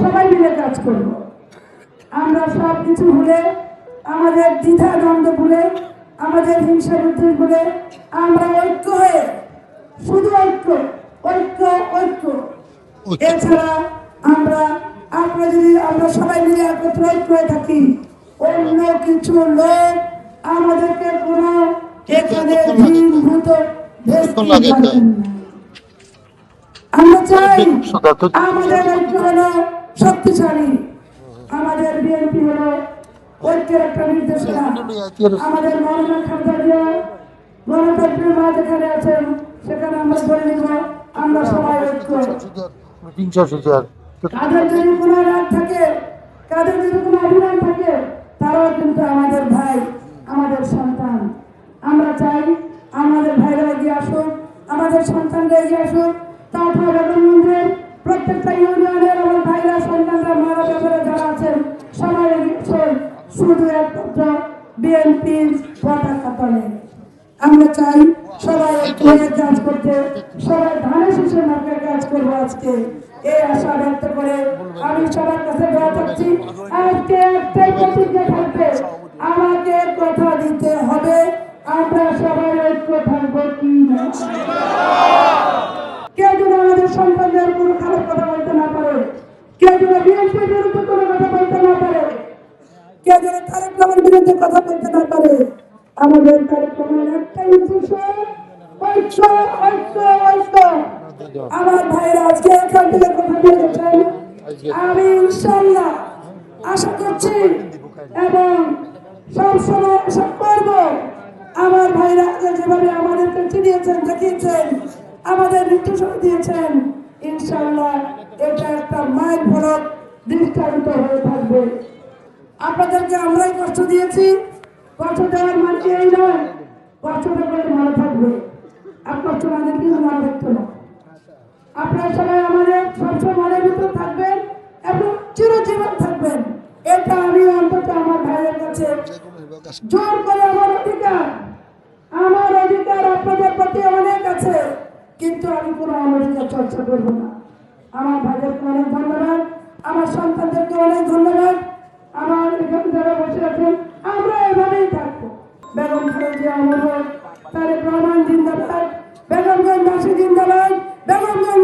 সবাই মিলে কাজ করব। আমরা সব কিছু ভুলে, আমাদের দ্বিধা দ্বন্দ্ব ভুলে, আমাদের হিংসা বিদ্বেষ ভুলে আমরা ঐক্য হয়ে, শুধু ঐক্য ঐক্য ঐক্য, এছাড়া আমরা যদি সবাই মিলে একত্র ঐক্য হয়ে থাকি, অন্য কিছু লোক আমাদেরকে কোনো এখানে ভূত আমরা চাই আমাদের ঐক্য হলো শক্তিশালী। আমাদের বিএনপি হলো ঐক্যের একটা নির্দেশনা। আমাদের মৌলানা খালেদা জিয়া গণতন্ত্রের মা যেখানে আছেন সেখানে আমরা বলে নিব আমরা সবাই ঐক্য। কাদের যদি কোনো রাগ থাকে, কাদের যদি কোনো অভিমান থাকে, তারাও কিন্তু আমাদের ভাই, আমাদের সন্তান। আমরা চাই আমাদের ভাইরা এগিয়ে আসুক, আমাদের সন্তানরা এগিয়ে আসুক। তারপর বেগমগঞ্জের প্রত্যেকটা ইউনিয়নের আমার ভাইরা, সন্তানরা, মারা ব্যাপারে যারা আছেন সবাই এগিয়ে আসুন, শুধু একমাত্র বিএনপির পতাকা তলে। আমরা চাই সবাই একটু কাজ করতে, সবাই ধানের শীষের মার্কায় কাজ করবো আজকে, এই আশা ব্যক্ত করে আমি সবার কাছে দোয়া চাচ্ছি। আজকে একটাই প্রতিজ্ঞা থাকবে, আমাকে কথা দিতে হবে আমরা সবাই ঐক্য থাকবো কি না। কেউ যেন আমাদের সন্তানদের কোনো খারাপ কথা বলতে না পারে, কেউ যেন বিএনপির বিরুদ্ধে কোনো কথা বলতে না পারে, কেউ যেন তারেক রহমানের বিরুদ্ধে কথা বলতে না পারে। আমাদের তারেক রহমানের একটাই উদ্দেশ্য, ঐক্য ঐক্য ঐক্য। আমার ভাইরা আজকে এখান থেকে কথা দিয়ে গেছেন, আমি ইনশাআল্লাহ আশা করছি এবং সবসময় আশা করব আমার ভাইরা যেভাবে আমাদেরকে চিনিয়েছেন, দেখিয়েছেন, আমাদের নির্দেশনা দিয়েছেন, ইনশাআল্লাহ এটা একটা মাইল ফলক দৃষ্টান্ত হয়ে থাকবে। আপনাদেরকে আমরাই কষ্ট দিয়েছি, কষ্ট দেওয়ার মানে এই নয় কষ্টটা করে ভালো থাকবে, আর কষ্ট মানে কিন্তু মনে রাখতো না। আপনারা সবাই আমাদের সবসময় মনের ভিতর থাকবেন এবং চিরজীবন থাকবেন, এটা আমি অন্তত আমার ভাইয়ের কাছে জোর করে আমার অধিকার আপনাদের প্রতি অনেক আছে, কিন্তু আমি কোনো অনধিকার চর্চা করবো না। আমার ভাইদেরকে অনেক ধন্যবাদ, আমার সন্তানদেরকে অনেক ধন্যবাদ। আমার এখানে যারা বসে আছেন আমরা এভাবেই থাকবো। বেগম খালেদা জিয়া অমর হোক, তারেক রহমান জিন্দাবাদ, বেগমগঞ্জবাসী জিন্দাবাদ, বেগমগঞ্জ